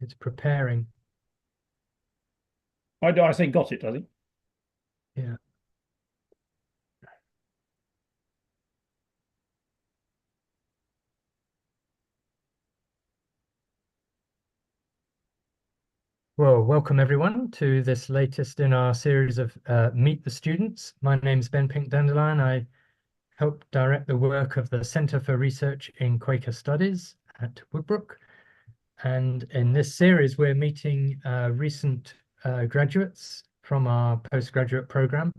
It's preparing. I say got it, I think. Yeah. Well, welcome everyone to this latest in our series of Meet the Students. My name is Ben Pink-Dandelion. I help direct the work of the Centre for Research in Quaker Studies at Woodbrooke. And in this series, we're meeting recent graduates from our postgraduate program,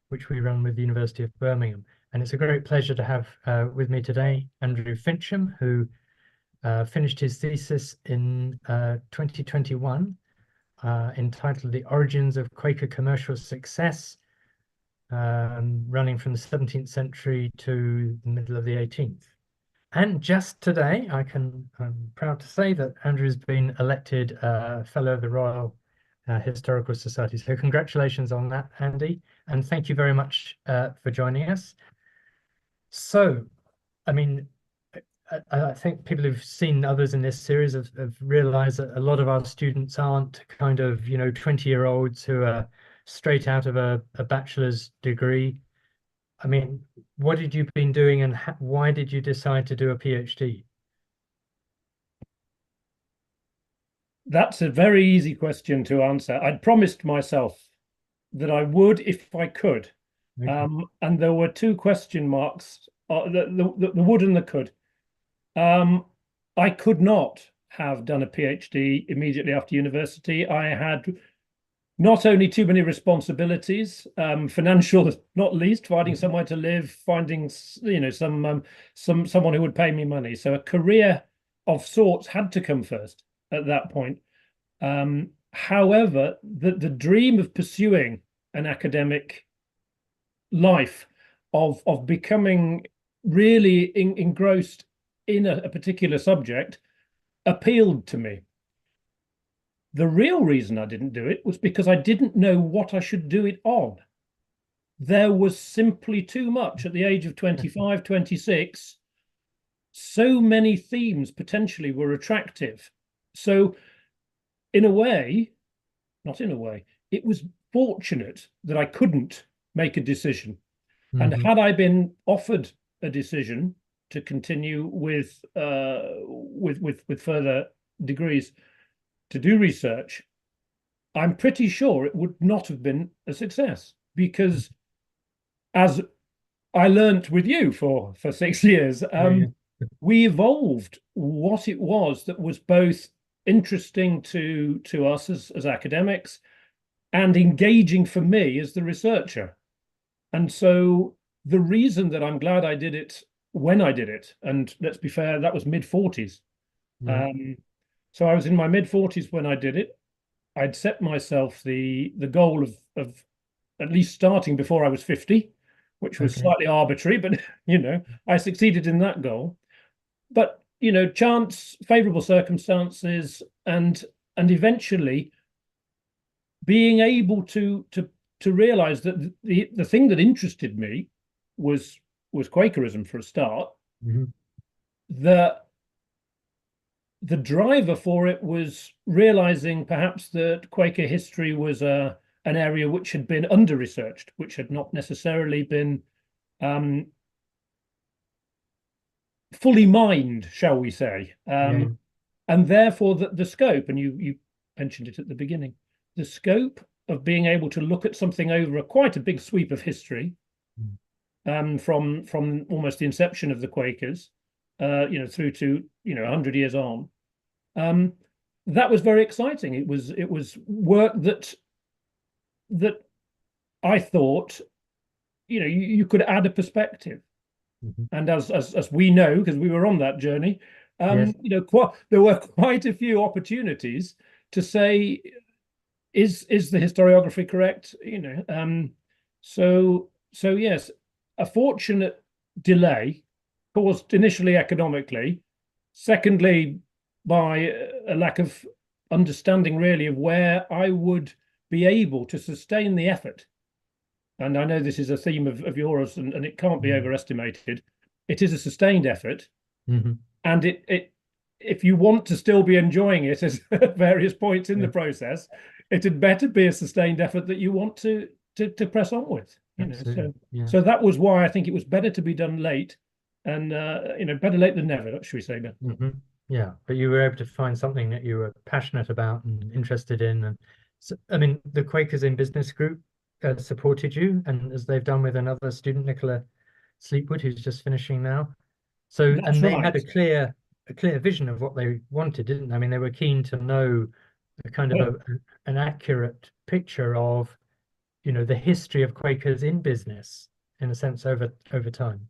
which we run with the University of Birmingham. And it's a great pleasure to have with me today Andrew Fincham, who finished his thesis in 2021, entitled The Origins of Quaker Commercial Success, running from the 17th century to the middle of the 18th. And just today, I'm proud to say that Andrew's been elected Fellow of the Royal Historical Society. So congratulations on that, Andy, and thank you very much for joining us. So, I mean, I think people who've seen others in this series have realized that a lot of our students aren't kind of, 20-year-olds who are straight out of a bachelor's degree. I mean, what had you been doing and why did you decide to do a PhD? That's a very easy question to answer. I'd promised myself that I would if I could. Okay. And there were two question marks, the would and the could. Um, I could not have done a PhD immediately after university. I had not only too many responsibilities, financial not least, finding Mhm. somewhere to live, finding someone who would pay me money. So a career of sorts had to come first at that point. However, the dream of pursuing an academic life, of becoming really engrossed in a particular subject, appealed to me. The real reason I didn't do it was because I didn't know what I should do it on. There was simply too much at the age of 25, 26. So many themes potentially were attractive. So, in a way, not in a way, it was fortunate that I couldn't make a decision. And Mhm. had I been offered a decision to continue with further degrees to do research, I'm pretty sure it would not have been a success because, as I learnt with you for 6 years, Yeah, yeah. we evolved what it was that was both interesting to us as academics and engaging for me as the researcher. And so the reason that I'm glad I did it when I did it, and let's be fair, that was mid 40s. Right. Um, so I was in my mid 40s when I did it. I'd set myself the goal of at least starting before I was 50, which was Okay. slightly arbitrary, but I succeeded in that goal. But chance, favorable circumstances, and eventually being able to realize that the thing that interested me was Quakerism for a start. Mhm. The the driver for it was realizing perhaps that Quaker history was an area which had been under researched, which had not necessarily been um, fully mined, shall we say, Yeah, yeah. and therefore the scope, and you mentioned it at the beginning, the scope of being able to look at something over quite a big sweep of history, Mm. from almost the inception of the Quakers, through to 100 years on. Um, that was very exciting. It was work that I thought you could add a perspective, Mhm. and as we know because we were on that journey, Yes. there were quite a few opportunities to say, is the historiography correct? So yes, a fortunate delay caused initially economically, secondly by a lack of understanding really of where I would be able to sustain the effort. And I know this is a theme of yours, and it can't be Mm. overestimated. It is a sustained effort, Mhm. and it if you want to still be enjoying it at various points in the process, it had better be a sustained effort that you want to press on with. Absolutely. Yeah. So that was why I think it was better to be done late, and better late than never, should we say? Yeah, but you were able to find something that you were passionate about and interested in, and so, I mean, the Quakers in Business Group supported you, and as they've done with another student, Nicola Sleepwood, who's just finishing now. So, That's and they right. had a clear vision of what they wanted, didn't they? I mean, they were keen to know a kind of an accurate picture of, the history of Quakers in business, in a sense, over time.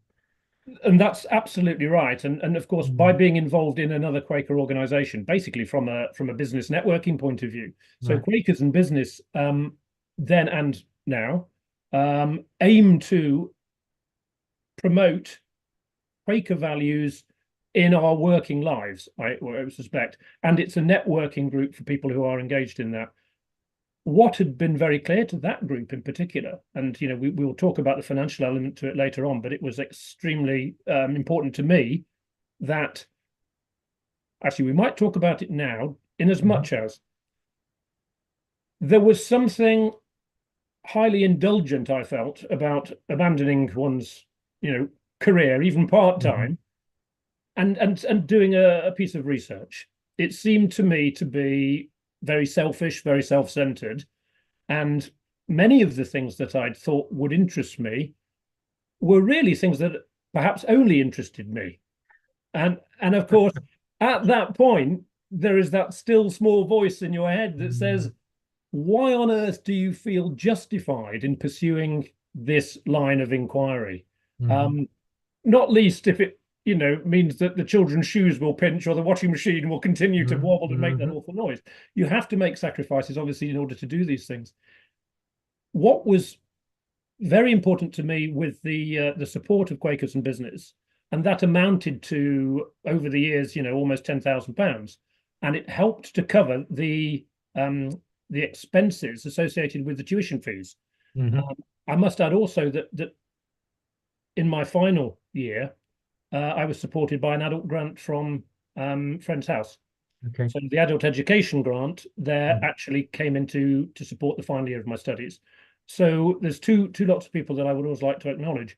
And that's absolutely right. And of course, by Mm. being involved in another Quaker organization, basically from a business networking point of view. So Right. Quakers and business, then and now, aim to promote Quaker values in our working lives, I suspect. And it's a networking group for people who are engaged in that. What had been very clear to that group in particular, and we will talk about the financial element to it later on, but it was extremely important to me that actually we might talk about it now, in as much as there was something highly indulgent, I felt, about abandoning one's career, even part-time, and doing a piece of research. It seemed to me to be very selfish, very self-centered. And many of the things that I'd thought would interest me were really things that perhaps only interested me. And of course, at that point, there is that still small voice in your head that says, why on earth do you feel justified in pursuing this line of inquiry? Not least if it means that the children's shoes will pinch or the washing machine will continue to wobble and make that awful noise. You have to make sacrifices, obviously, in order to do these things. What was very important to me with the support of Quakers and business, and that amounted to, over the years, almost £10,000, and it helped to cover the expenses associated with the tuition fees. I must add also that in my final year, I was supported by an adult grant from Friend's House. Okay. So the adult education grant there actually came in to support the final year of my studies. So there's two lots of people that I would always like to acknowledge.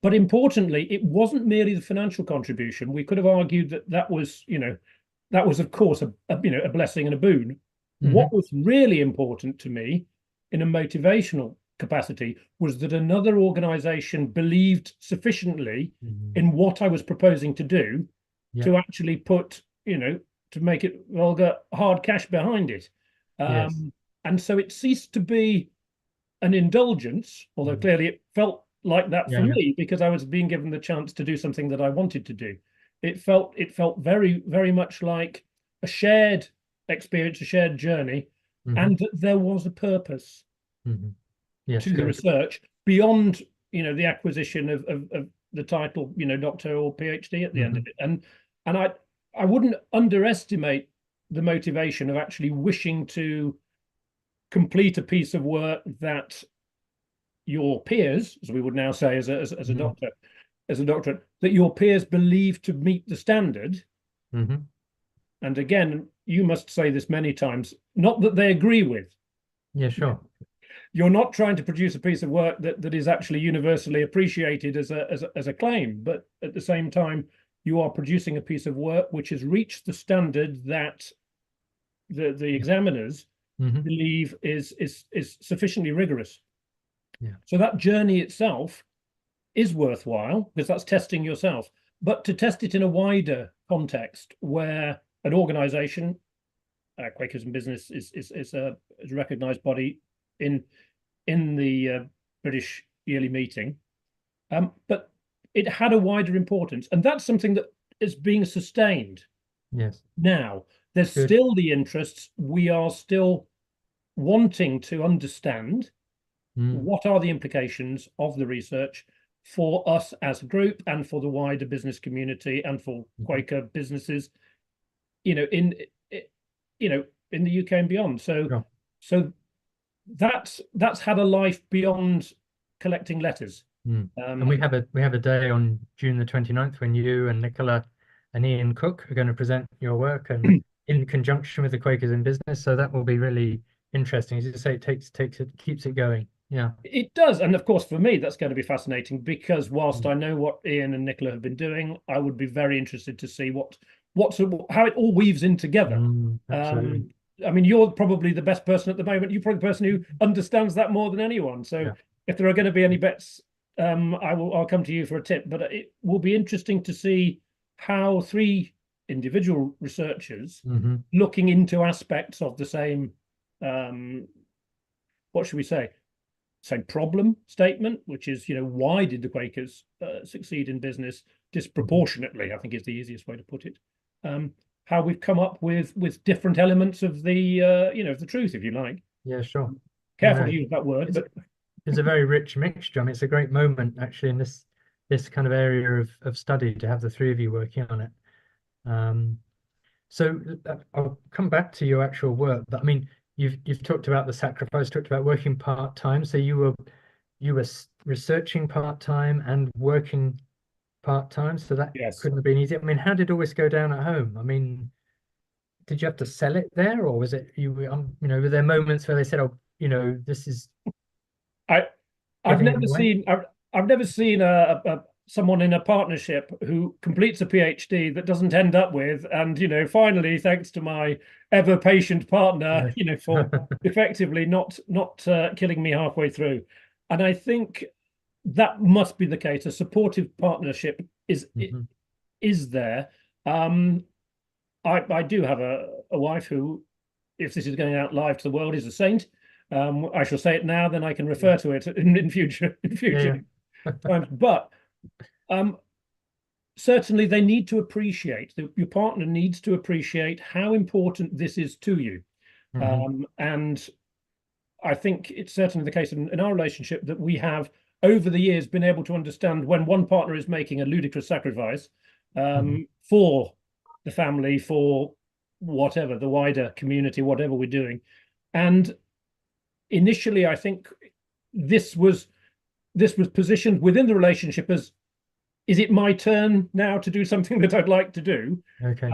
But importantly, it wasn't merely the financial contribution. We could have argued that was, of course, a blessing and a boon. What was really important to me in a motivational capacity was that another organization believed sufficiently in what I was proposing to do to actually put, to make it vulgar, hard cash behind it. And so it ceased to be an indulgence, although clearly it felt like that for me because I was being given the chance to do something that I wanted to do. It felt very, very much like a shared experience, a shared journey, and that there was a purpose to the research beyond, the acquisition of the title, doctor or PhD at the end of it. And I wouldn't underestimate the motivation of actually wishing to complete a piece of work that your peers, as we would now say as a doctor, as a doctorate, that your peers believe to meet the standard. And again, you must say this many times, not that they agree with. Yeah, sure. You're not trying to produce a piece of work that is actually universally appreciated as a claim, but at the same time, you are producing a piece of work which has reached the standard that the examiners believe is sufficiently rigorous. So that journey itself is worthwhile because that's testing yourself, but to test it in a wider context where an organization, Quakers and Business is a recognized body in the British yearly meeting, but it had a wider importance, and that's something that is being sustained. Now there's still the interests. We are still wanting to understand what are the implications of the research for us as a group and for the wider business community and for Quaker businesses, in the UK and beyond. So that's had a life beyond collecting letters. And we have a day on June the 29th when you and Nicola and Ian Cook are going to present your work, and in conjunction with the Quakers in Business. So that will be really interesting. As you say, it takes it, keeps it going. Yeah. It does. And of course, for me, that's going to be fascinating because whilst I know what Ian and Nicola have been doing, I would be very interested to see how it all weaves in together. Absolutely. I mean, you're probably the best person at the moment. You're probably the person who understands that more than anyone. So Yeah. if there are going to be any bets, I'll come to you for a tip. But it will be interesting to see how three individual researchers looking into aspects of the same, what should we say? Same problem statement, which is, why did the Quakers succeed in business disproportionately, I think is the easiest way to put it. How we've come up with different elements of the, of the truth, if you like. Yeah, sure. Careful to use that word, but it's a very rich mixture. I mean, it's a great moment actually in this kind of area of study to have the three of you working on it. So I'll come back to your actual work, but I mean, you've talked about the sacrifice, talked about working part-time. So you were researching part-time and working part-time. So that yes, couldn't have been easy. I mean, how did all this go down at home? I mean, did you have to sell it there, or was it were there moments where they said, "Oh, this is I've giving it never away"? seen I've never seen someone in a partnership who completes a PhD that doesn't end up with, and finally, thanks to my ever patient partner, for effectively not killing me halfway through. And I think that must be the case. A supportive partnership is there. I do have a wife who, if this is going out live to the world, is a saint. I shall say it now, then I can refer to it in future times. But certainly they need to appreciate, your partner needs to appreciate how important this is to you. And I think it's certainly the case in our relationship that we have, over the years, been able to understand when one partner is making a ludicrous sacrifice for the family, for whatever, the wider community, whatever we're doing. And initially, I think this was positioned within the relationship as, is it my turn now to do something that I'd like to do? Okay.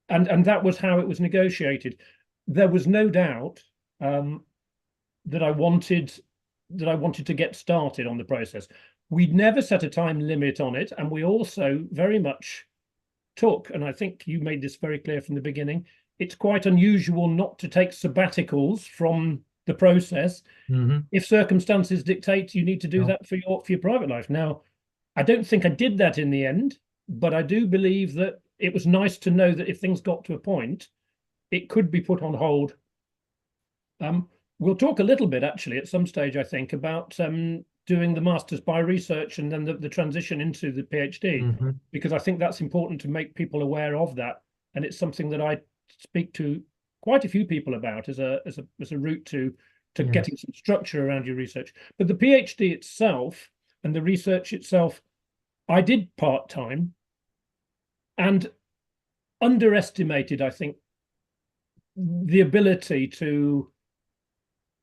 And that was how it was negotiated. There was no doubt that I wanted to get started on the process. We'd never set a time limit on it, and we also very much took, and I think you made this very clear from the beginning, it's quite unusual not to take sabbaticals from the process. If circumstances dictate you need to do that for your private life. Now, I don't think I did that in the end, but I do believe that it was nice to know that if things got to a point, it could be put on hold. We'll talk a little bit actually at some stage, I think, about doing the Masters by Research and then the transition into the PhD, because I think that's important to make people aware of that. And it's something that I speak to quite a few people about as a route to getting some structure around your research. But the PhD itself and the research itself, I did part-time and underestimated, I think, the ability to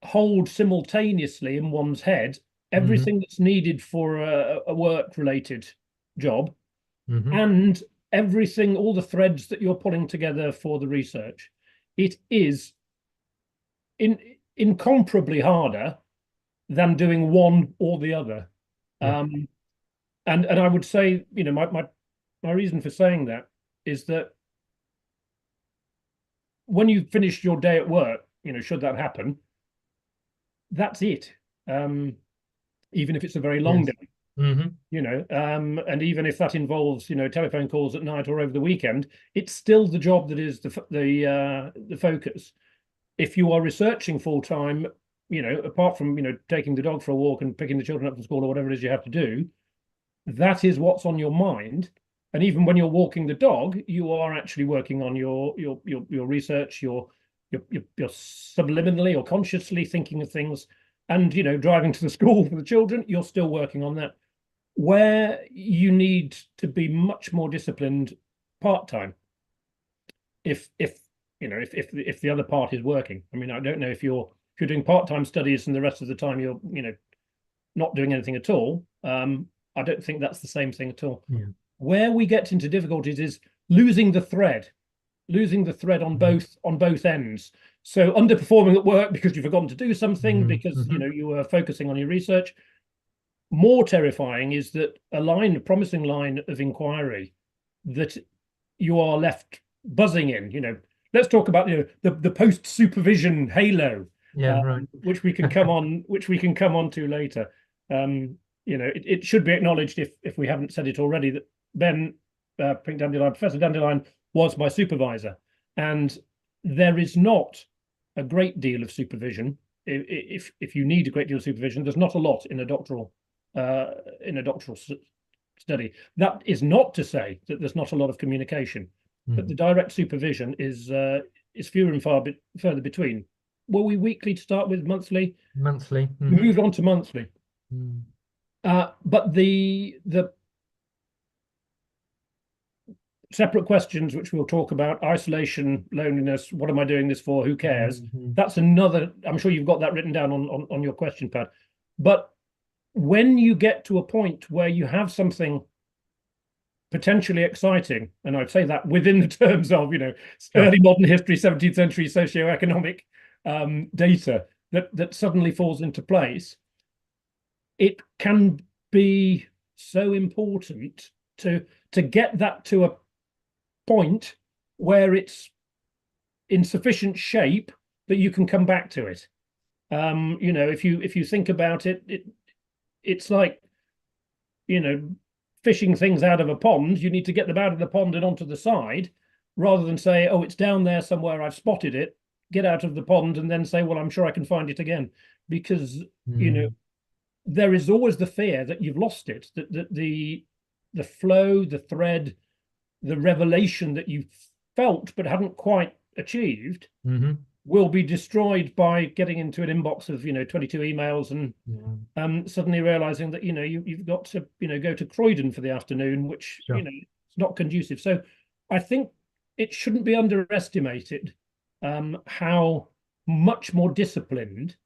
hold simultaneously in one's head everything that's needed for a work-related job and everything, all the threads that you're pulling together for the research. It is incomparably harder than doing one or the other. And I would say, my reason for saying that is that when you finish your day at work, should that happen, that's it. Even if it's a very long day, and even if that involves, telephone calls at night or over the weekend, it's still the job that is the focus. If you are researching full time, apart from, taking the dog for a walk and picking the children up from school or whatever it is you have to do, that is what's on your mind. And even when you're walking the dog, you are actually working on your research, you're subliminally or consciously thinking of things. And, driving to the school for the children, you're still working on that. Where you need to be much more disciplined part-time, if the other part is working. I mean, I don't know if you're doing part-time studies and the rest of the time you're not doing anything at all. I don't think that's the same thing at all. Where we get into difficulties is losing the thread on both ends. So underperforming at work because you've forgotten to do something, because you were focusing on your research. More terrifying is that a promising line of inquiry that you are left buzzing in. Let's talk about the post supervision halo, right. which we can come on to later. It should be acknowledged, if we haven't said it already, that Ben Pink Dandelion, Professor Dandelion, was my supervisor, and there is not a great deal of supervision. If you need a great deal of supervision, there's not a lot in a doctoral study. That is not to say that there's not a lot of communication, but the direct supervision is fewer and further between. Were we weekly to start with? Monthly? Monthly. We moved on to monthly. But the separate questions, which we'll talk about: isolation, loneliness, what am I doing this for, who cares? That's another. I'm sure you've got that written down on your question pad. But when you get to a point where you have something potentially exciting, and I'd say that within the terms of early modern history, 17th century socioeconomic data, that suddenly falls into place, it can be so important to get that to a point where it's in sufficient shape that you can come back to it. If you think about it, it's like fishing things out of a pond. You need to get them out of the pond and onto the side, rather than say, oh, it's down there somewhere, I've spotted it, get out of the pond, and then say, well, I'm sure I can find it again. Because there is always the fear that you've lost it, that the flow, the thread, the revelation that you felt but hadn't quite achieved will be destroyed by getting into an inbox of 22 emails and suddenly realizing that you've got to go to Croydon for the afternoon, which it's not conducive. So I think it shouldn't be underestimated how much more disciplined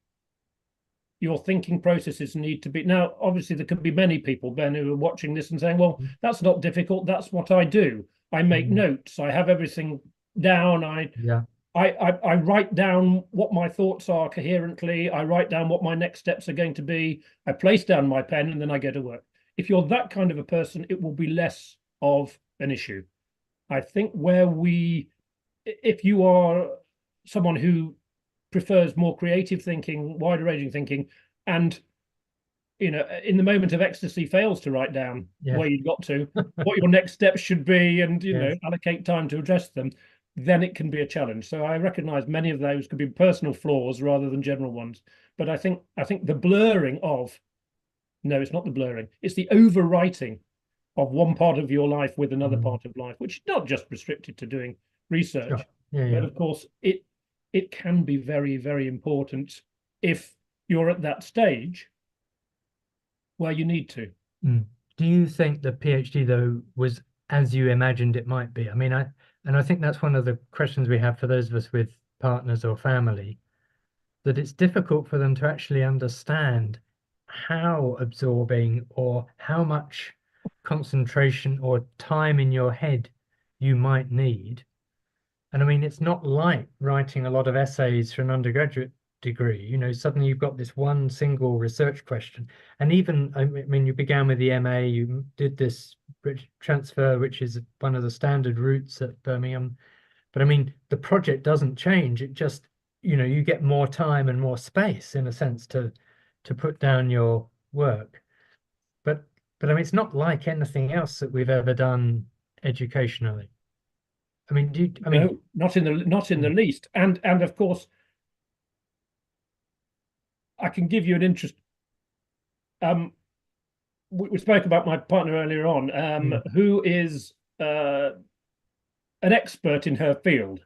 your thinking processes need to be. Now, obviously, there could be many people, Ben, who are watching this and saying, well, that's not difficult, that's what I do. I make notes, I have everything down, I write down what my thoughts are coherently, I write down what my next steps are going to be, I place down my pen, and then I go to work. If you're that kind of a person, it will be less of an issue. I think if you are someone who prefers more creative thinking, wider ranging thinking, and in the moment of ecstasy fails to write down where you've got to, what your next steps should be, and allocate time to address them, then it can be a challenge. So I recognize many of those could be personal flaws rather than general ones. But I think the blurring of, no, it's not the blurring, it's the overwriting of one part of your life with another part of life, which is not just restricted to doing research, but of course it can be very, very important if you're at that stage where you need to. Do you think the PhD, though, was as you imagined it might be? I mean, I think that's one of the questions we have for those of us with partners or family, that it's difficult for them to actually understand how absorbing or how much concentration or time in your head you might need. And I mean, it's not like writing a lot of essays for an undergraduate degree. Suddenly you've got this one single research question. And even, I mean, you began with the MA, you did this transfer, which is one of the standard routes at Birmingham. But I mean, the project doesn't change. It just, you get more time and more space, in a sense, to put down your work. But I mean, it's not like anything else that we've ever done educationally. I mean, no, not in the least. And of course, I can give you an interest. We spoke about my partner earlier on, who is an expert in her field,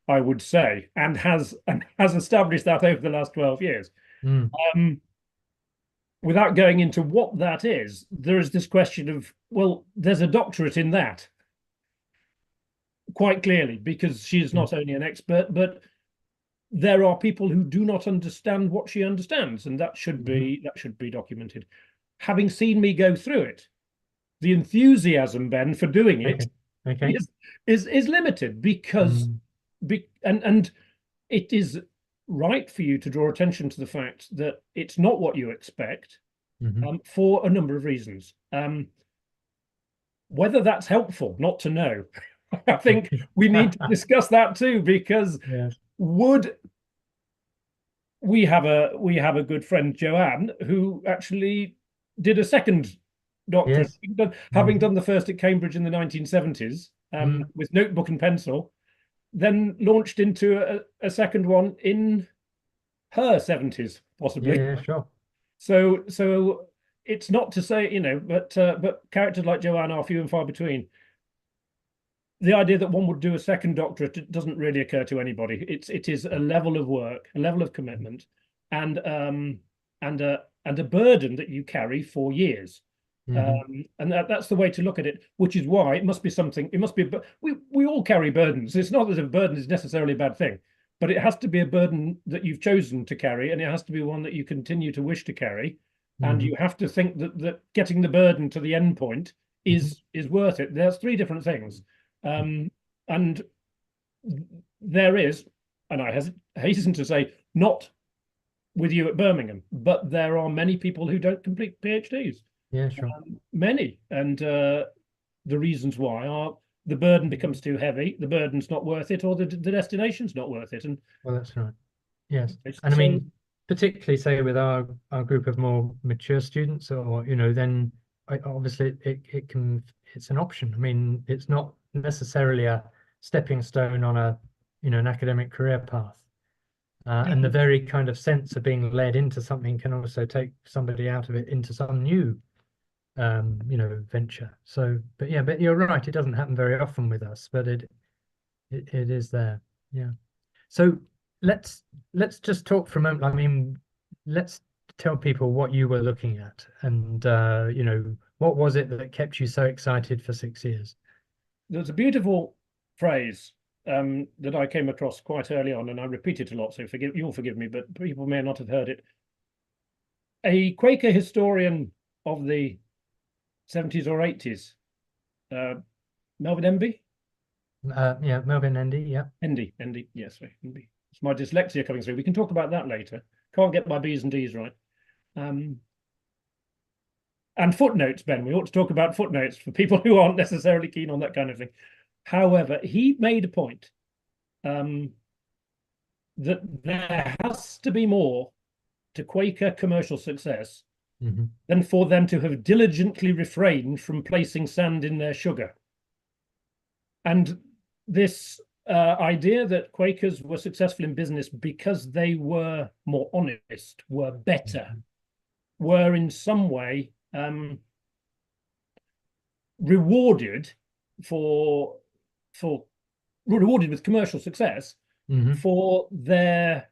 I would say, and has established that over the last 12 years. Without going into what that is, there is this question of, well, there's a doctorate in that, quite clearly, because she is not only an expert, but there are people who do not understand what she understands, and that should be documented. Having seen me go through it, the enthusiasm, Ben, for doing it Okay. is limited because and it is right for you to draw attention to the fact that it's not what you expect for a number of reasons. Whether that's helpful, not to know. I think we need to discuss that too, because Yes. would we have a good friend, Joanne, who actually did a second doctorate, Yes. having done the first at Cambridge in the 1970s with notebook and pencil, then launched into a second one in her 70s, possibly. Yeah, sure. So it's not to say, but characters like Joanne are few and far between. The idea that one would do a second doctorate doesn't really occur to anybody. It is a level of work, a level of commitment, and a burden that you carry for years. And that's the way to look at it, which is why it must be something. It must be. But we all carry burdens. It's not that a burden is necessarily a bad thing, but it has to be a burden that you've chosen to carry, and it has to be one that you continue to wish to carry. And you have to think that getting the burden to the end point is worth it. There's three different things. And there is, and I hasten to say, not with you at Birmingham, but there are many people who don't complete PhDs. Yeah, sure. Many. And the reasons why are the burden becomes too heavy, the burden's not worth it, or the destination's not worth it. And well, that's right. Yes. And I mean, particularly say with our group of more mature students, or then obviously it's an option. I mean, it's not necessarily a stepping stone on an academic career path. And the very kind of sense of being led into something can also take somebody out of it into some new venture. So, but you're right, it doesn't happen very often with us, but it is there. Yeah. So let's just talk for a moment. I mean, let's tell people what you were looking at, and what was it that kept you so excited for 6 years? There's a beautiful phrase that I came across quite early on, and I repeat it a lot, so you'll forgive me, but people may not have heard it. A Quaker historian of the 70s or 80s, Melvin Enby? Yeah, Melvin Endy, yeah. Endy, yes, Enby. It's my dyslexia coming through. We can talk about that later. Can't get my B's and D's right. And footnotes, Ben. We ought to talk about footnotes for people who aren't necessarily keen on that kind of thing. However, he made a point that there has to be more to Quaker commercial success than for them to have diligently refrained from placing sand in their sugar. And this idea that Quakers were successful in business because they were more honest, were better, were in some way rewarded rewarded with commercial success for their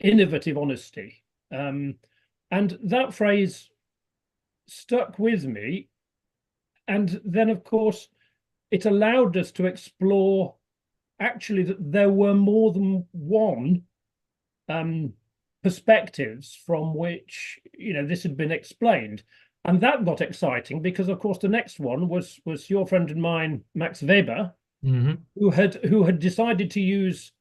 innovative honesty. And that phrase stuck with me. And then, of course, it allowed us to explore actually that there were more than one perspectives from which this had been explained. And that got exciting because, of course, the next one was your friend and mine, Max Weber, who had decided to use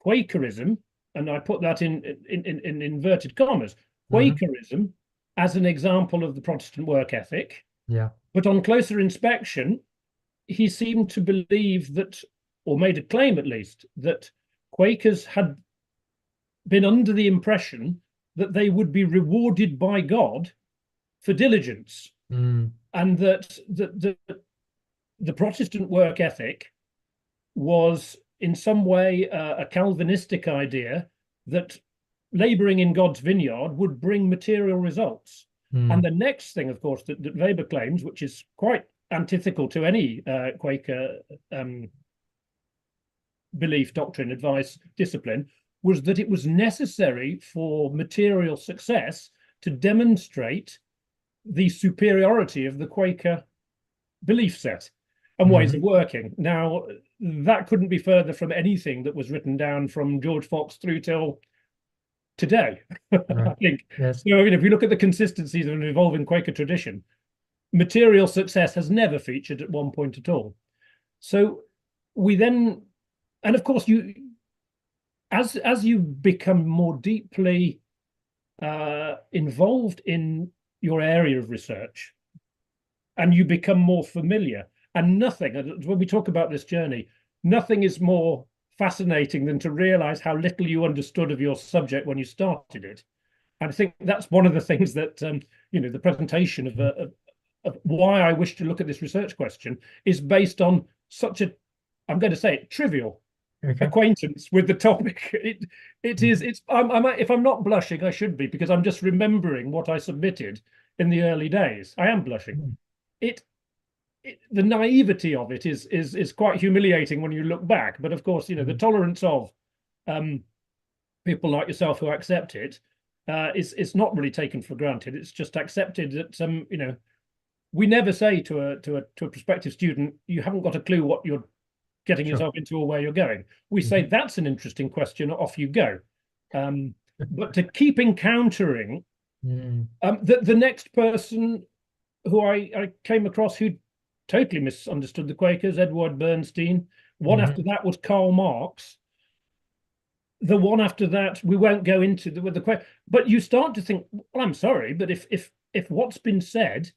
Quakerism, and I put that in inverted commas, Quakerism as an example of the Protestant work ethic. Yeah. But on closer inspection, he seemed to believe that, or made a claim at least, that Quakers had been under the impression that they would be rewarded by God for diligence, and that the Protestant work ethic was in some way a Calvinistic idea that laboring in God's vineyard would bring material results. And the next thing, of course, that Weber claims, which is quite antithetical to any Quaker belief, doctrine, advice, discipline, was that it was necessary for material success to demonstrate the superiority of the Quaker belief set and ways of working. Now, that couldn't be further from anything that was written down from George Fox through till today. I Right. think. Yes. You know, if you look at the consistencies of an evolving Quaker tradition, material success has never featured at one point at all. So we then, and of course, you as you become more deeply involved in your area of research, and you become more familiar, and nothing, when we talk about this journey, nothing is more fascinating than to realize how little you understood of your subject when you started it. And I think that's one of the things that you know, the presentation of why I wish to look at this research question is based on such a, I'm going to say it, trivial acquaintance with the topic. It is, it's, if I'm not blushing, I should be, because I'm just remembering what I submitted in the early days. I am blushing. The naivety of it is quite humiliating when you look back. But of course, you know, the tolerance of people like yourself who accept it is not really taken for granted. It's just accepted that you know, we never say to a prospective student, you haven't got a clue what you're getting yourself into or where you're going. We say, that's an interesting question, off you go. But to keep encountering the next person who I came across who totally misunderstood the Quakers, Edward Bernstein. One after that was Karl Marx. The one after that, we won't go into the Quakers, but you start to think, well, I'm sorry, but if what's been said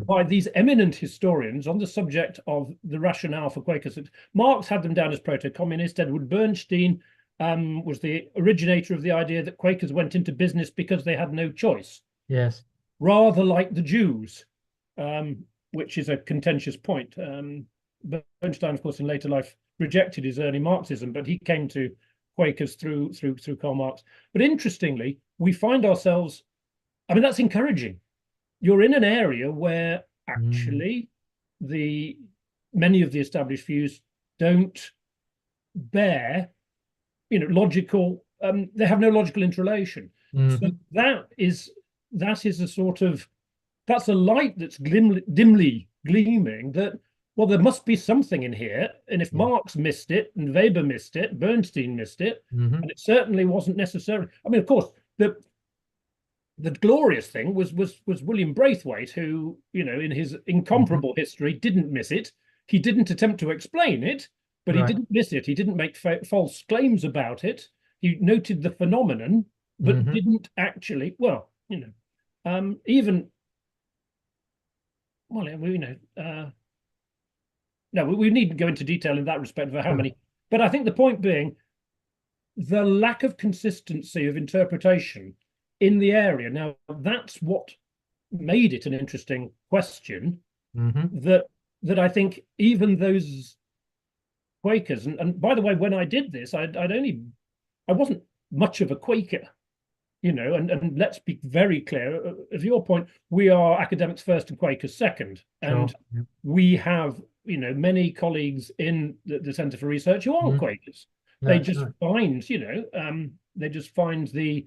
by these eminent historians on the subject of the rationale for Quakers, Marx had them down as proto-communist. Edward Bernstein was the originator of the idea that Quakers went into business because they had no choice. Yes. Rather like the Jews, which is a contentious point. Bernstein, of course, in later life rejected his early Marxism, but he came to Quakers through Karl Marx. But interestingly, we find ourselves, I mean, that's encouraging. You're in an area where actually many of the established views don't bear, you know, logical, they have no logical interrelation. So that is a sort of, that's a light that's dimly gleaming that, well, there must be something in here. And if Marx missed it and Weber missed it, Bernstein missed it, and it certainly wasn't necessary. I mean, of course, the glorious thing was William Braithwaite, who, you know, in his incomparable history, didn't miss it. He didn't attempt to explain it, but he didn't miss it. He didn't make false claims about it. He noted the phenomenon, but didn't actually, well, you know, even, well, you know, no, we needn't go into detail in that respect for how many, but I think the point being, the lack of consistency of interpretation in the area. Now, that's what made it an interesting question, that I think even those Quakers, and by the way, when I did this, I wasn't much of a Quaker, you know, and let's be very clear, at your point, we are academics first and Quakers second. And we have, you know, many colleagues in the Centre for Research who aren't Quakers. They just find, you know, they just find the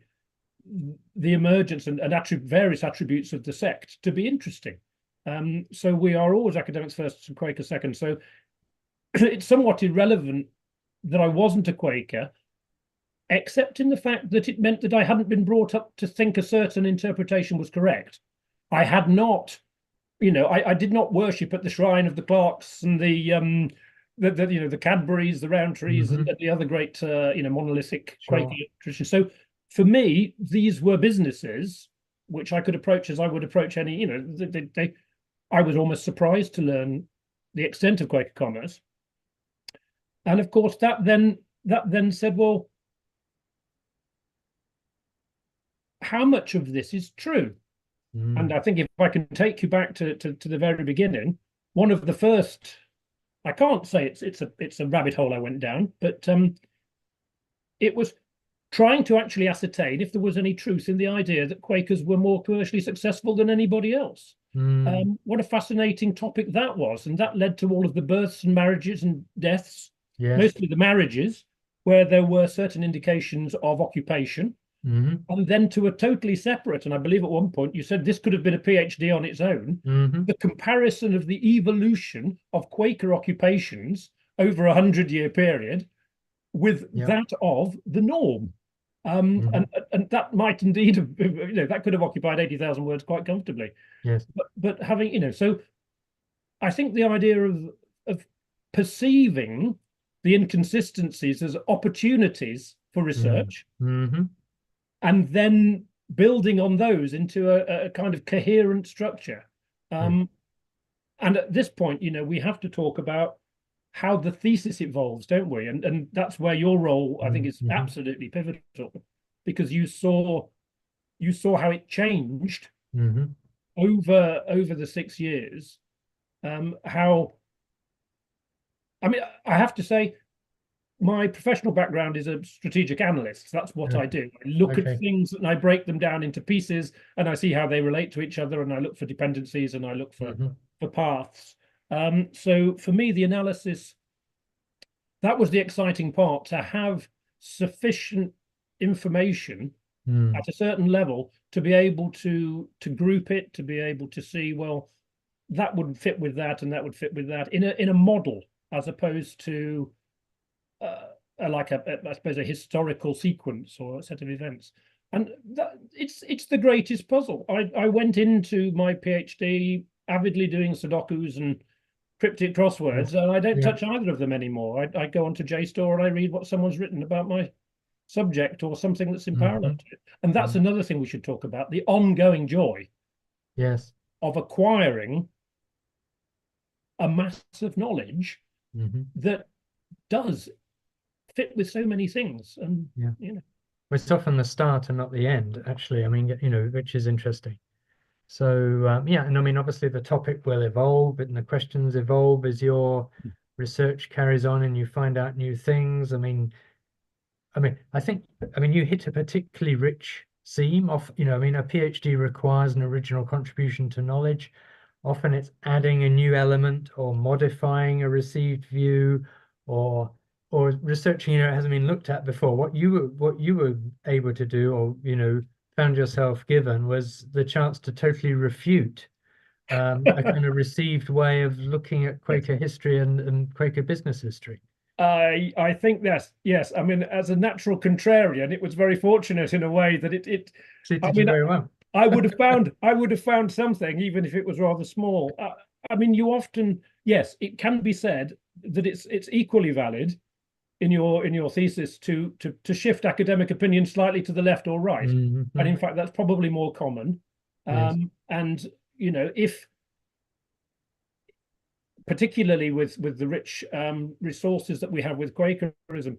emergence and various attributes of the sect to be interesting. So we are always academics first and Quakers second. So it's somewhat irrelevant that I wasn't a Quaker, except in the fact that it meant that I hadn't been brought up to think a certain interpretation was correct. I had not, you know, I did not worship at the shrine of the Clarks and the you know, the Cadburys, the Rowntrees, and the other great you know, monolithic Quaker tradition. So for me, these were businesses which I could approach as I would approach any, you know, I was almost surprised to learn the extent of Quaker commerce. And of course, that then said, well, how much of this is true? And I think if I can take you back to the very beginning, one of the first, I can't say it's a rabbit hole I went down, but it was trying to actually ascertain if there was any truth in the idea that Quakers were more commercially successful than anybody else. What a fascinating topic that was. And that led to all of the births and marriages and deaths, mostly the marriages, where there were certain indications of occupation. And then to a totally separate, and I believe at one point you said this could have been a PhD on its own, the comparison of the evolution of Quaker occupations over a 100-year period with that of the norm. And that might indeed have, that could have occupied 80,000 words quite comfortably. Yes. But having, so I think the idea of perceiving the inconsistencies as opportunities for research, and then building on those into a kind of coherent structure. And at this point, we have to talk about how the thesis evolves, don't we? And that's where your role, I think, is absolutely pivotal, because you saw how it changed over the 6 years. How, I mean, I have to say, my professional background is a strategic analyst. That's what I do. I look at things and I break them down into pieces, and I see how they relate to each other, and I look for dependencies, and I look for paths. So for me, the analysis, that was the exciting part, to have sufficient information at a certain level to be able to group it, to be able to see, well, that would fit with that, and that would fit with that in a model, as opposed to I suppose, a historical sequence or a set of events. And it's the greatest puzzle. I went into my PhD avidly doing Sudokus and cryptic crosswords, and I don't touch either of them anymore. I go onto JSTOR and I read what someone's written about my subject or something that's in parallel to it. And that's another thing we should talk about, the ongoing joy of acquiring a mass of knowledge that does fit with so many things. And it's often the start and not the end, actually. I mean, which is interesting. So and I mean, obviously the topic will evolve and the questions evolve as your research carries on and you find out new things. I mean, I think you hit a particularly rich seam of, a PhD requires an original contribution to knowledge. Often it's adding a new element or modifying a received view, or researching, it hasn't been looked at before. What you were able to do, or found yourself given, was the chance to totally refute a kind of received way of looking at Quaker history and Quaker business history. I think yes. I mean, as a natural contrarian, it was very fortunate in a way that it suited you very well. I would have found something, even if it was rather small. I mean, you often, yes, it can be said that it's equally valid in your thesis to shift academic opinion slightly to the left or right, and in fact that's probably more common. And if particularly with the rich resources that we have with Quakerism,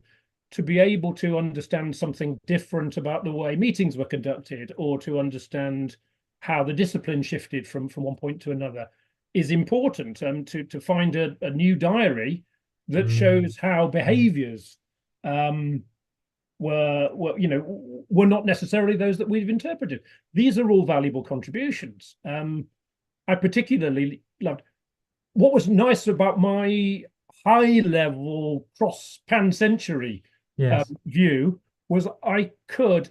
to be able to understand something different about the way meetings were conducted, or to understand how the discipline shifted from one point to another, is important. To find a new diary that shows how behaviors were not necessarily those that we've interpreted. These are all valuable contributions. I particularly loved, what was nice about my high level cross pan-century view was I could,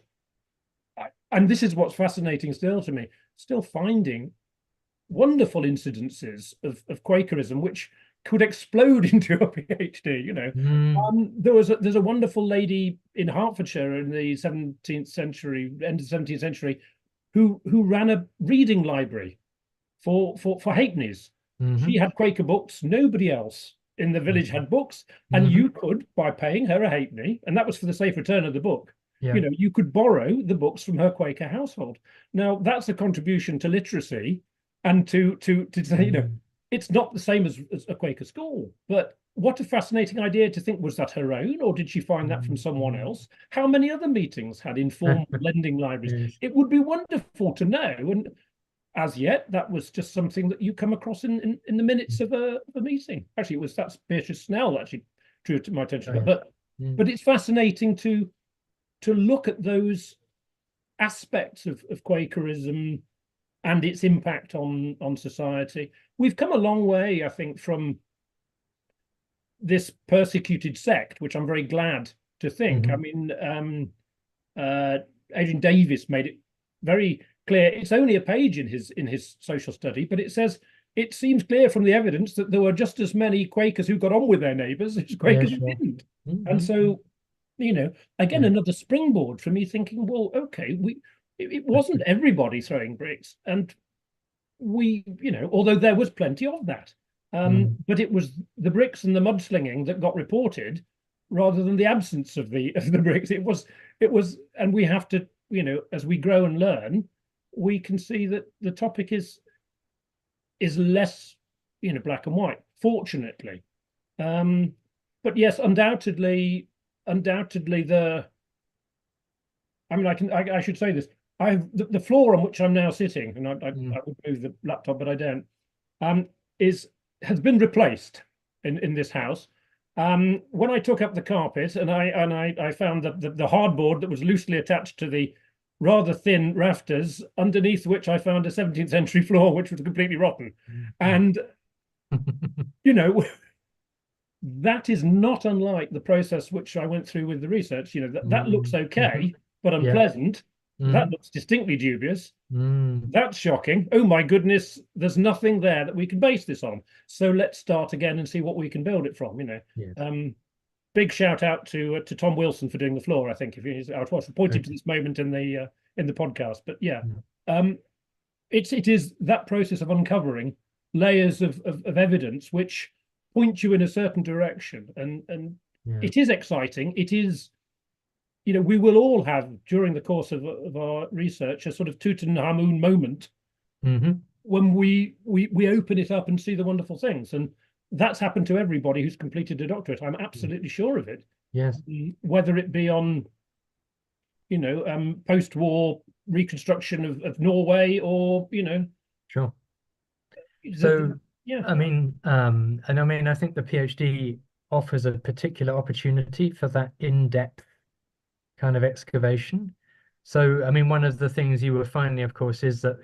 and this is what's fascinating still to me, still finding wonderful incidences of Quakerism which could explode into a PhD. There's a wonderful lady in Hertfordshire in the 17th century, end of the 17th century, who ran a reading library for halfpennies. She had Quaker books. Nobody else in the village had books, and you could, by paying her a halfpenny, and that was for the safe return of the book. You could borrow the books from her Quaker household. Now that's a contribution to literacy, and to say, it's not the same as a Quaker school, but what a fascinating idea to think, was that her own, or did she find that from someone else? How many other meetings had informal lending libraries? It would be wonderful to know. And as yet, that was just something that you come across in the minutes of a meeting. Actually, that's Beatrice Snell that actually drew to my attention. But it's fascinating to look at those aspects of Quakerism and its impact on society. We've come a long way, I think, from this persecuted sect, which I'm very glad to think. I mean, Adrian Davis made it very clear. It's only a page in his social study, but it says it seems clear from the evidence that there were just as many Quakers who got on with their neighbours as Quakers who didn't. And so again, Yeah. another springboard for me thinking, well, okay, it wasn't everybody throwing bricks, and although there was plenty of that, Mm. but it was the bricks and the mudslinging that got reported rather than the absence of the bricks. It was, and we have to, as we grow and learn, we can see that the topic is less, black and white, fortunately. But yes, undoubtedly I should say this. The floor on which I'm now sitting, and I would move the laptop, but I don't, is has been replaced in this house. When I took up the carpet and I found that the hardboard that was loosely attached to the rather thin rafters, underneath which I found a 17th century floor, which was completely rotten. And, you know, that is not unlike the process which I went through with the research. That looks okay, but Yeah. unpleasant. That looks distinctly dubious. That's shocking. Oh my goodness, there's nothing there that we can base this on. So let's start again and see what we can build it from. Yes. Big shout out to Tom Wilson for doing the floor. I think I was pointed to this moment in the podcast, but yeah, it is that process of uncovering layers of evidence which point you in a certain direction, and Yeah. it is exciting. It is, we will all have during the course of our research a sort of Tutankhamun moment when we open it up and see the wonderful things, and that's happened to everybody who's completed a doctorate. I'm absolutely sure of it. Yes. Whether it be on, post-war reconstruction of Norway, or Sure. So, yeah. I mean, I think the PhD offers a particular opportunity for that in-depth kind of excavation. So, I mean, one of the things you were finding, of course, is that,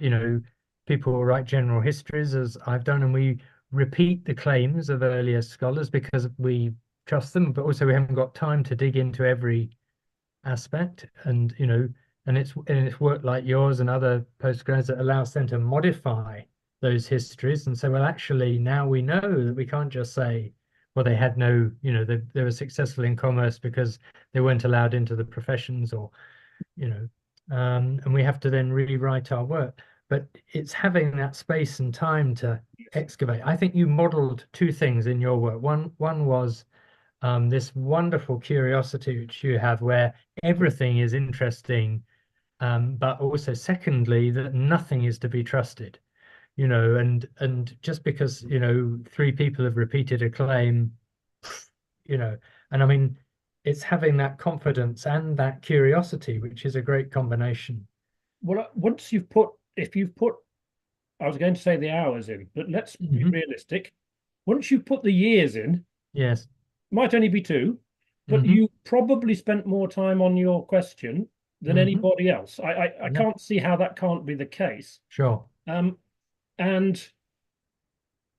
people will write general histories, as I've done, and we repeat the claims of earlier scholars because we trust them, but also we haven't got time to dig into every aspect. And, and it's work like yours and other postgrads that allows them to modify those histories and say, well, actually, now we know that we can't just say, well, they had no, they were successful in commerce because they weren't allowed into the professions, or, and we have to then rewrite our work. But it's having that space and time to excavate. I think you modeled two things in your work. One was this wonderful curiosity which you have, where everything is interesting, but also, secondly, that nothing is to be trusted. And just because, three people have repeated a claim, and I mean, it's having that confidence and that curiosity, which is a great combination. Well, if you've put, I was going to say the hours in, but let's be realistic. Once you've put the years in, Yes. might only be two, but you probably spent more time on your question than anybody else. I can't see how that can't be the case. Sure. And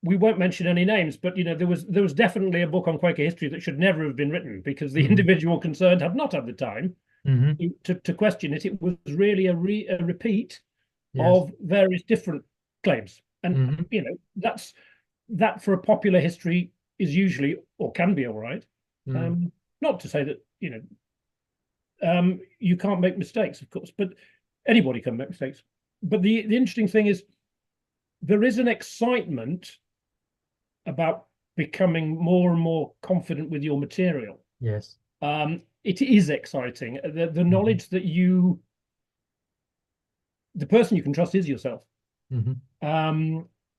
we won't mention any names, but there was definitely a book on Quaker history that should never have been written because the individual concerned had not had the time to question it. It was really a repeat of various different claims, and that for a popular history is usually, or can be, all right. Not to say that you can't make mistakes, of course, but anybody can make mistakes. But the interesting thing is there is an excitement about becoming more and more confident with your material. Yes. It is exciting. The knowledge that the person you can trust is yourself.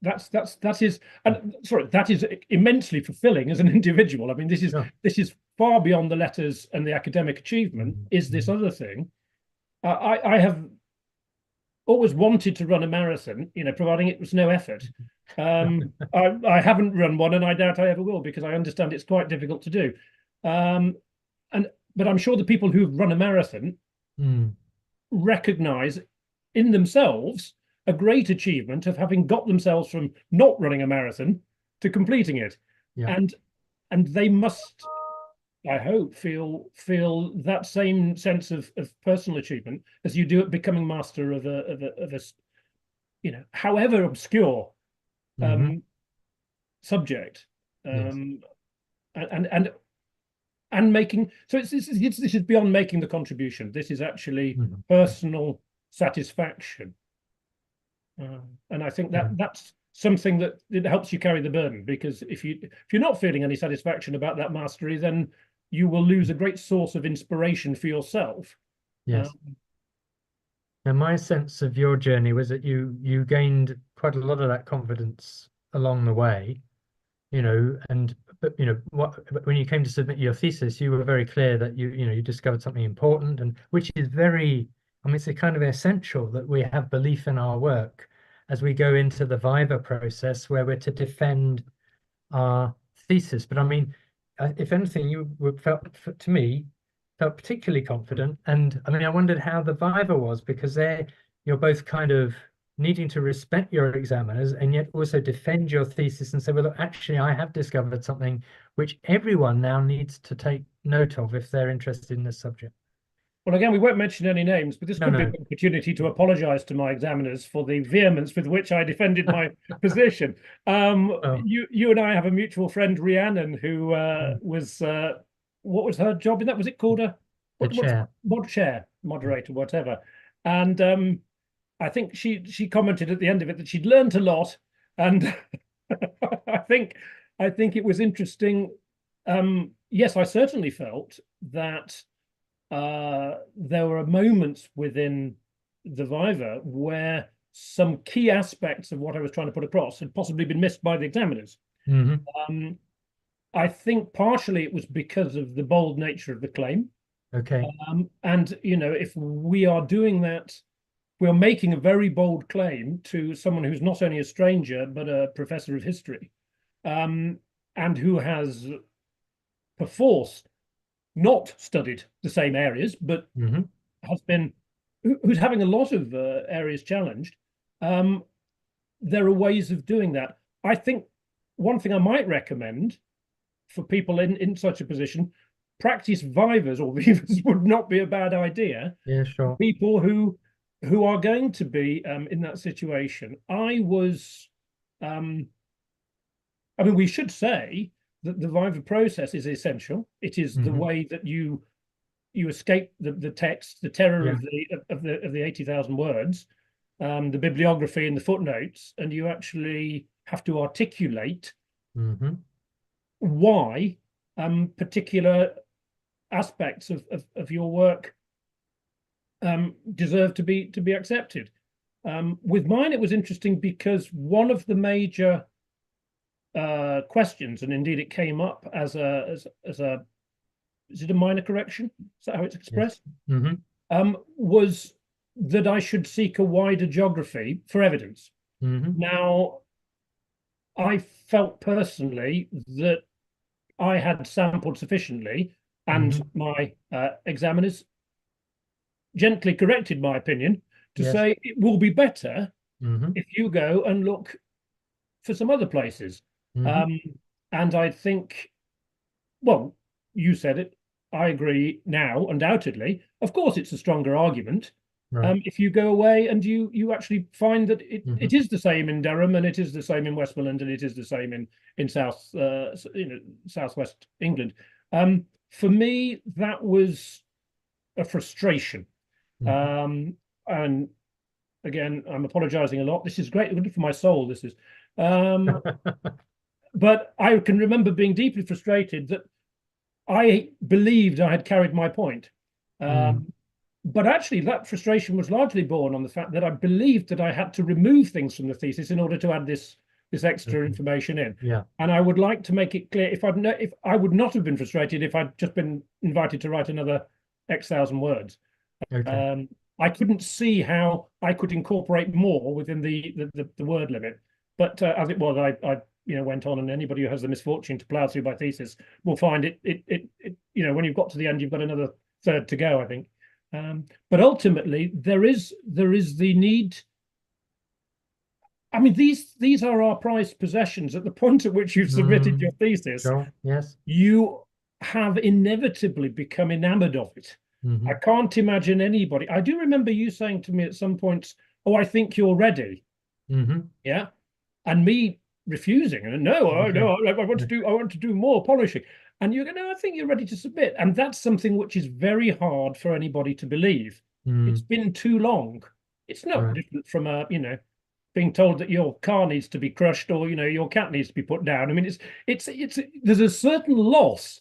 That is, and sorry, that is immensely fulfilling as an individual. I mean, this is far beyond the letters and the academic achievement. Is this other thing? I have always wanted to run a marathon, providing it was no effort. I haven't run one, and I doubt I ever will, because I understand it's quite difficult to do. But I'm sure the people who've run a marathon recognize in themselves a great achievement of having got themselves from not running a marathon to completing it. And they must, I hope, feel that same sense of personal achievement as you do at becoming master of a however obscure subject. And and making, so this is beyond making the contribution. This is actually personal satisfaction. And I think that that's something that it helps you carry the burden, because if you're not feeling any satisfaction about that mastery, then you will lose a great source of inspiration for yourself. Yes. And my sense of your journey was that you gained quite a lot of that confidence along the way, but when you came to submit your thesis, you were very clear that you discovered something important, and which is very, I mean, it's a kind of essential that we have belief in our work as we go into the viva process where we're to defend our thesis. But I mean, if anything, to me, felt particularly confident. And I mean, I wondered how the viva was, because you're both kind of needing to respect your examiners and yet also defend your thesis and say, well, look, actually, I have discovered something which everyone now needs to take note of if they're interested in this subject. Well, again, we won't mention any names, but this could be an opportunity to apologize to my examiners for the vehemence with which I defended my position. You and I have a mutual friend, Rhiannon, who was, what was her job in that? Was it called chair? Moderator, whatever. And I think she commented at the end of it that she'd learned a lot. And I think it was interesting. Yes, I certainly felt that there were moments within the viva where some key aspects of what I was trying to put across had possibly been missed by the examiners. I think partially it was because of the bold nature of the claim. Okay. And if we are doing that, we're making a very bold claim to someone who's not only a stranger but a professor of history, and who has perforce not studied the same areas, but who's having a lot of areas challenged. There are ways of doing that. I think one thing I might recommend for people in such a position, practice vivas or vivas would not be a bad idea. Yeah, sure. People who are going to be in that situation. I mean, we should say that the viva process is essential. It is the way that you escape the text, the terror of the 80,000 words, the bibliography and the footnotes, and you actually have to articulate why particular aspects of your work deserve to be accepted. With mine, it was interesting because one of the major questions, and indeed it came up as a is it a minor correction? Is that how it's expressed? Yes. Was that I should seek a wider geography for evidence. Now, I felt personally that I had sampled sufficiently, and my examiners gently corrected my opinion to say it will be better if you go and look for some other places. And I think, well, you said it, I agree now, undoubtedly. Of course, it's a stronger argument. Right. If you go away and you actually find that it is the same in Durham, and it is the same in Westmoreland, and it is the same in southwest England. For me, that was a frustration. And again, I'm apologizing a lot. This is great for my soul. This is, but I can remember being deeply frustrated that I believed I had carried my point. But actually, that frustration was largely born on the fact that I believed that I had to remove things from the thesis in order to add this extra information in. Yeah. And I would like to make it clear, if I would not have been frustrated if I'd just been invited to write another X thousand words. Okay. I couldn't see how I could incorporate more within the word limit. But as it was, I went on, and anybody who has the misfortune to plow through my thesis will find it when you've got to the end, you've got another third to go, I think. But ultimately, there is the need. I mean, these are our prized possessions. At the point at which you've submitted your thesis, sure. Yes, you have inevitably become enamored of it. I can't imagine anybody. I do remember you saying to me at some points, "Oh, I think you're ready." Yeah, and me refusing, and no, Okay. I want to do more polishing. And you go, no, I think you're ready to submit. And that's something which is very hard for anybody to believe. It's Mm, been too long. It's not right. different from being told that your car needs to be crushed, or your cat needs to be put down. I mean, it's there's a certain loss.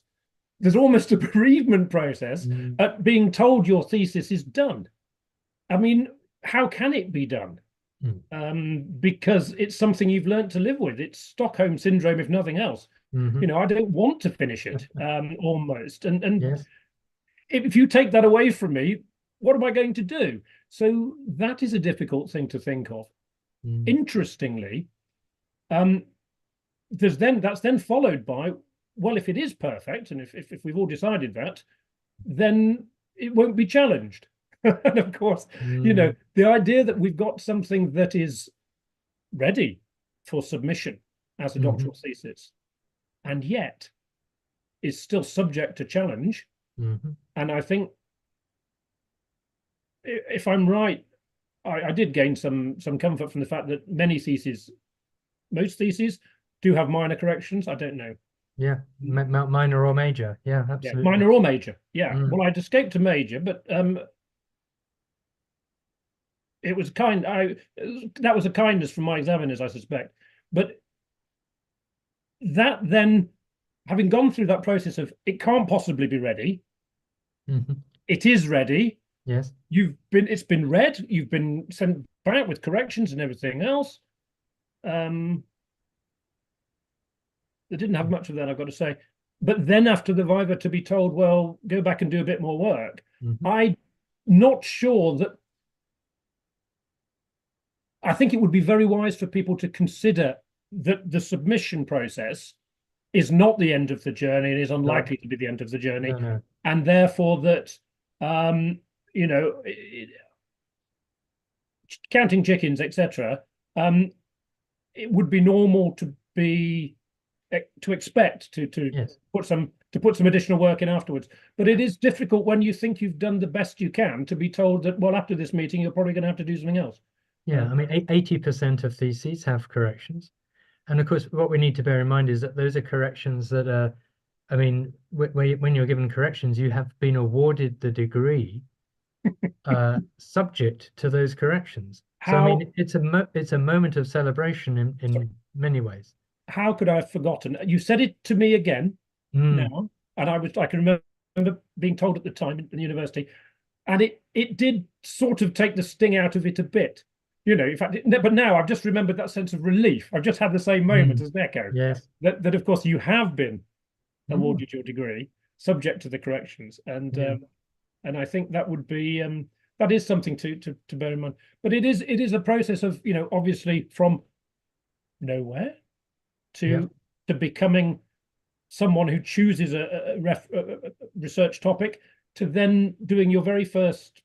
There's almost a bereavement process Mm, at being told your thesis is done. I mean, how can it be done? mm, Because it's something you've learned to live with. It's Stockholm syndrome, if nothing else. mhm. I don't want to finish it, almost. And Yes. if you take that away from me, what am I going to do? So that is a difficult thing to think of. Mm, Interestingly, um, that's then followed by, well, if it is perfect, and if we've all decided that, then it won't be challenged. And of course, mm, the idea that we've got something that is ready for submission as a mhm, doctoral thesis, and yet is still subject to challenge. mhm. And I think, if I'm right, I did gain some comfort from the fact that most theses do have minor corrections. I don't know. Yeah. Minor or major. Yeah, Yeah, absolutely. minor or major. Yeah. Mm, Well, I'd escaped a major, but it was that was a kindness from my examiners, I suspect. But that then, having gone through that process of it can't possibly be ready, mhm. it is ready. Yes. It's been read, you've been sent back with corrections and everything else. Um, they didn't have much of that, I've got to say. But then after the Viva, to be told, well, go back and do a bit more work, Mhm. I'm not sure that. I think it would be very wise for people to consider that the submission process is not the end of the journey and is Right. unlikely to be the end of the journey, No, no. and therefore that um, you know, counting chickens, etc. It would be normal to expect Yes. put some additional work in afterwards. But it is difficult when you think you've done the best you can to be told that, well, after this meeting, you're probably going to have to do something else. Yeah. I mean, 80% of theses have corrections. And of course, what we need to bear in mind is that those are corrections that are, I mean, when you're given corrections, you have been awarded the degree subject to those corrections. So I How mean, it's a moment of celebration sorry, in many ways. how could I have forgotten? You said it to me again Mm, now, and I can remember being told at the time in the university, and it did sort of take the sting out of it a bit. In fact, but now I've just remembered that sense of relief. I've just had the same moment mm, as Neko, yes. that of course you have been Mm, awarded your degree subject to the corrections, yeah. and I think that would be that is something to bear in mind. But it is a process of, obviously from nowhere Yeah. to becoming someone who chooses a research topic, to then doing your very first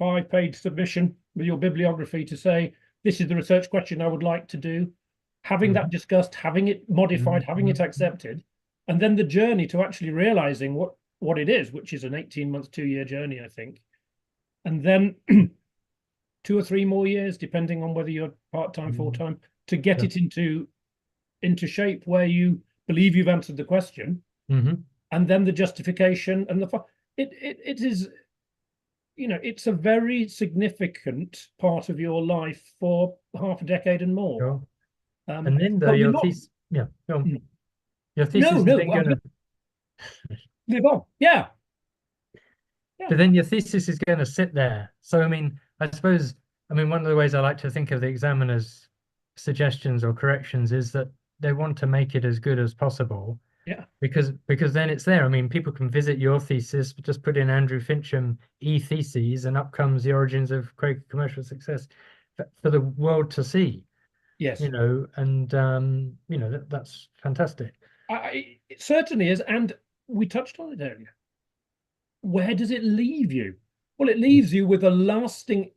5-page submission with your bibliography to say, this is the research question I would like to do, having that Mhm, discussed, having it modified, mhm, having it mhm, mhm. accepted, and then the journey to actually realizing what it is, which is an 18-month, 2-year journey, I think. And then 2 or 3 more years, depending on whether you're part-time, Mhm. full-time, to get Yeah. it into shape where you believe you've answered the question, Mhm. and then the justification and it is, it's a very significant part of your life for half a decade and more. Sure. And then though But we're your not. thesis, yeah, go on. Mm. Your No, thesis is no, then well, going to, live on. Yeah, yeah. but then your thesis is going to sit there. So I mean, I mean, one of the ways I like to think of the examiner's suggestions or corrections is that they want to make it as good as possible Yeah. because then it's there. I mean, people can visit your thesis, just put in Andrew Fincham e-theses, and up comes the origins of Quaker commercial success for the world to see. Yes. And that's fantastic. It certainly is, and we touched on it earlier. Where does it leave you? Well, it Yeah. leaves you with a lasting.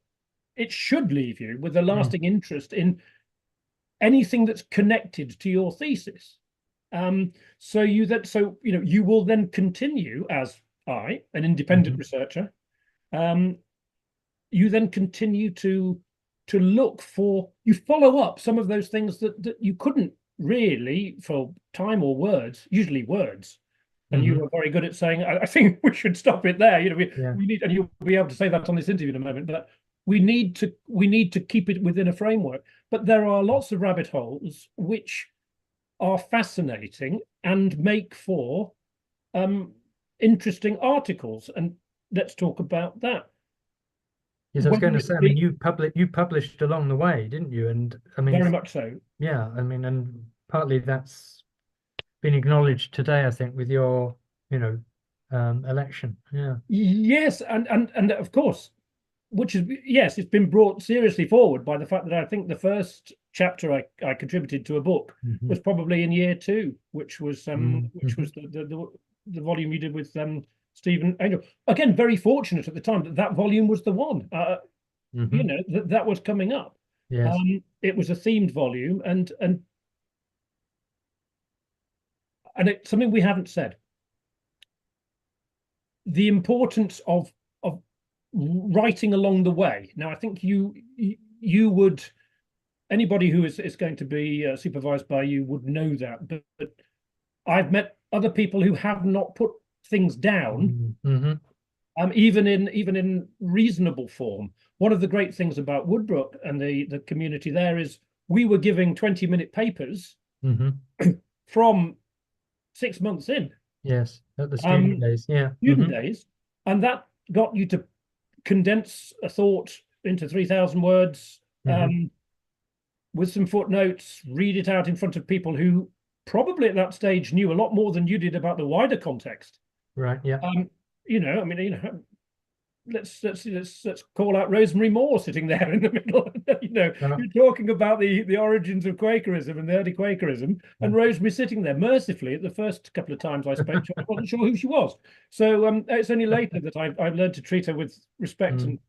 It should leave you with a Mm, lasting interest in anything that's connected to your thesis. You will then continue, as an independent mhm, researcher, um, you then continue to look for, you follow up some of those things that you couldn't really for time or words, usually words. And you Mhm. were very good at saying, I think we should stop it there. You know, Yeah. we need, and you'll be able to say that on this interview in a moment, but we need to keep it within a framework. But there are lots of rabbit holes which are fascinating and make for interesting articles. And let's talk about that. Yes, I was going to say, I mean, you published along the way, didn't you? And I mean, Very much so. yeah, I mean, and partly that's been acknowledged today, I think, with your, you know, election. Yeah. Yes, and of course, which is, yes, it's been brought seriously forward by the fact that I think the first chapter I contributed to a book Mhm. was probably in year two, which was Mhm. the volume you did with Stephen Angel. Again, very fortunate at the time that that volume was the one. You Mhm. know, that was coming up. Yes. It was a themed volume, and it's something we haven't said. The importance of writing along the way. Now, I think you would, anybody who is going to be supervised by you would know that. But I've met other people who have not put things down, Mhm. even in reasonable form. One of the great things about Woodbrooke and the community there is we were giving 20-minute papers Mhm. from 6 months in, Yes. At the student um, days. Yeah. student days, and that got you to condense a thought into 3,000 words, Mhm. with some footnotes, read it out in front of people who probably at that stage knew a lot more than you did about the wider context. Right. Yeah. I mean, let's call out Rosemary Moore sitting there in the middle. Uh, You're talking about the origins of Quakerism and the early Quakerism, and Rosemary sitting there. Mercifully, at the first couple of times I spoke to her, I wasn't sure who she was. So it's only later that I've learned to treat her with respect mm, and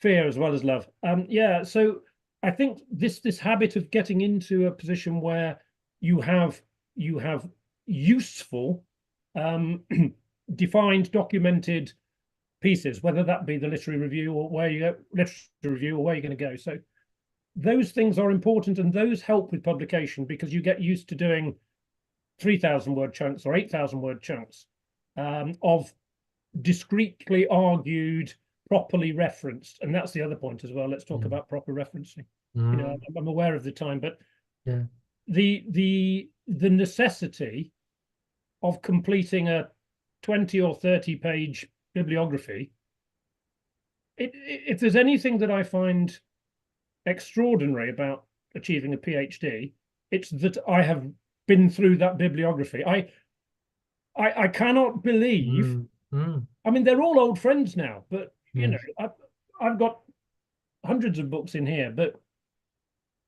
fear as well as love. Yeah. So I think this habit of getting into a position where you have you have useful, um, defined, documented pieces, whether that be the literary review or where you go, literature review or where you're going to go. So those things are important, and those help with publication because you get used to doing 3,000 word chunks or 8,000 word chunks of discreetly argued, properly referenced. And that's the other point as well. Let's talk mm, about proper referencing. mm, I'm aware of the time, but yeah. the necessity of completing a 20 or 30 page bibliography, if there's anything that I find extraordinary about achieving a PhD, it's that I have been through that bibliography. I cannot believe. Mm, mm, I mean, they're all old friends now, but yes. I've got hundreds of books in here, but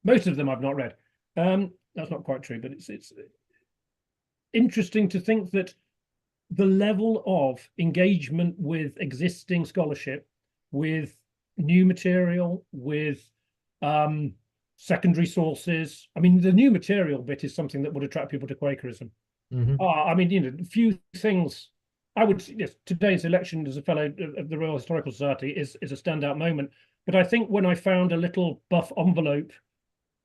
most of them I've not read. That's not quite true, but it's interesting to think that the level of engagement with existing scholarship, with new material, with secondary sources. I mean, the new material bit is something that would attract people to Quakerism. Mhm. I mean, few things. I would, yes, today's election as a fellow of the Royal Historical Society is a standout moment. But I think when I found a little buff envelope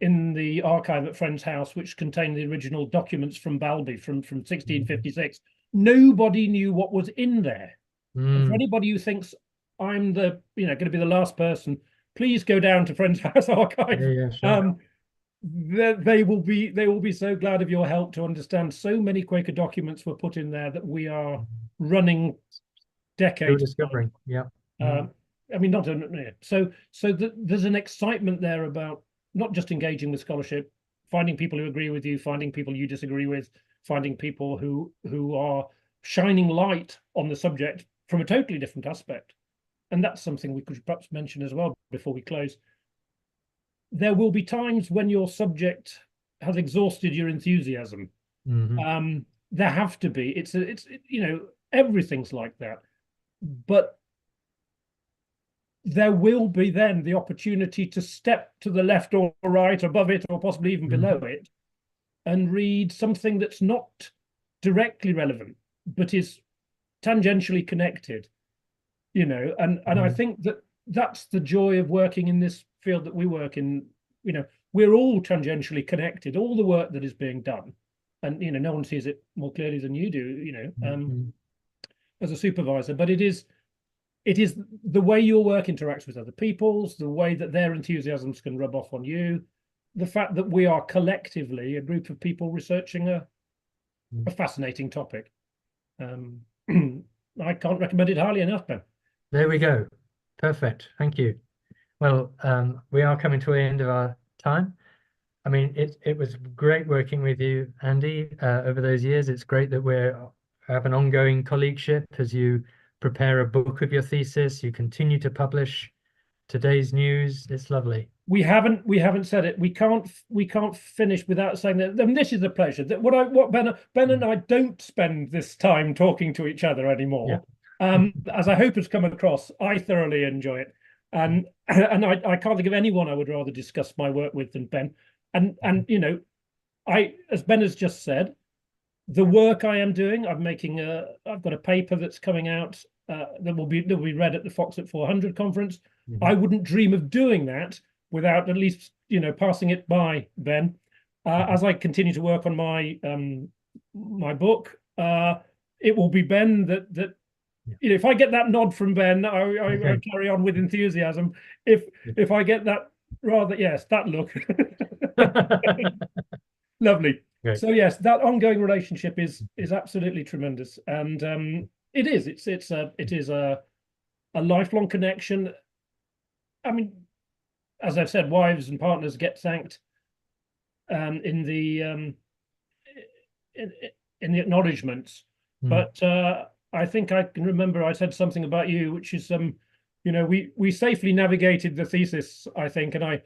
in the archive at Friend's house, which contained the original documents from Balby from 1656, nobody knew what was in there. And for Mm, anybody who thinks I'm going to be the last person, please go down to Friend's house yeah, archive. yeah, sure. Um, they will be so glad of your help to understand so many Quaker documents were put in there that we are running Still decades behind. discovering. Yeah. Mm, I mean, not so there's an excitement there about not just engaging with scholarship, finding people who agree with you, finding people you disagree with, finding people who are shining light on the subject from a totally different aspect. And that's something we could perhaps mention as well before we close. There will be times when your subject has exhausted your enthusiasm. mhm. There have to be. Everything's like that. But there will be then the opportunity to step to the left or right, above it, or possibly even below Mhm. it, and read something that's not directly relevant, but is tangentially connected. And I Mhm. think that that's the joy of working in this field that we work in. we're all tangentially connected, all the work that is being done. And, no one sees it more clearly than you do, as a supervisor, but it is the way your work interacts with other people's, the way that their enthusiasms can rub off on you, the fact that we are collectively a group of people researching a fascinating topic. I can't recommend it highly enough, Ben. There we go. Perfect. Thank you. Well, we are coming to the end of our time. I mean, it was great working with you, Andy, over those years. It's great that we have an ongoing colleagueship as you prepare a book of your thesis. You continue to publish today's news. It's lovely. We haven't said it. We can't finish without saying that. And this is a pleasure. That what Ben and I don't spend this time talking to each other anymore. Yeah. As I hope has come across, I thoroughly enjoy it, and I can't think of anyone I would rather discuss my work with than Ben. And as Ben has just said, the work I am doing, I've got a paper that's coming out that will be read at the Fox at 400 conference. Mm-hmm. I wouldn't dream of doing that without at least passing it by Ben. As I continue to work on my book, it will be Ben that if I get that nod from Ben, I carry on with enthusiasm. If I get that that look. Lovely. Great. So yes, that ongoing relationship is absolutely tremendous, and it is a lifelong connection. I mean, as I've said, wives and partners get thanked in the acknowledgements, but I think I can remember I said something about you, which is we safely navigated the thesis, I think, and I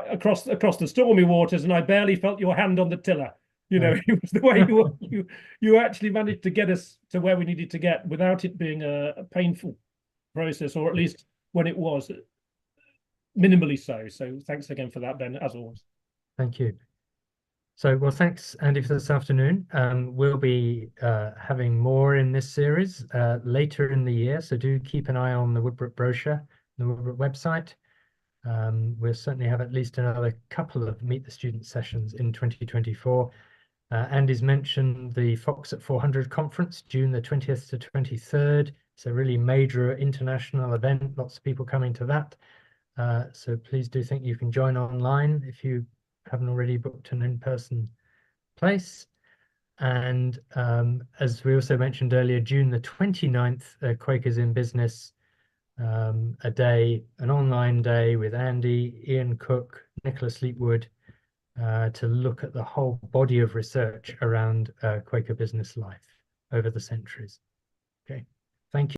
across the stormy waters, and I barely felt your hand on the tiller. It was the way you actually managed to get us to where we needed to get without it being a painful process, or at least when it was minimally so. So thanks again for that, Ben, as always. Thank you. So, well, thanks, Andy, for this afternoon. We'll be having more in this series later in the year, so do keep an eye on the Woodbrooke brochure, the Woodbrooke website. We'll certainly have at least another couple of Meet the Student sessions in 2024. Andy's mentioned the Fox at 400 conference, June the 20th to 23rd. It's a really major international event, lots of people coming to that. So please do think you can join online if you haven't already booked an in-person place. And as we also mentioned earlier, June the 29th, Quakers in Business, an online day with Andy, Ian Cook, Nicholas Leetwood, to look at the whole body of research around Quaker business life over the centuries. Okay, thank you.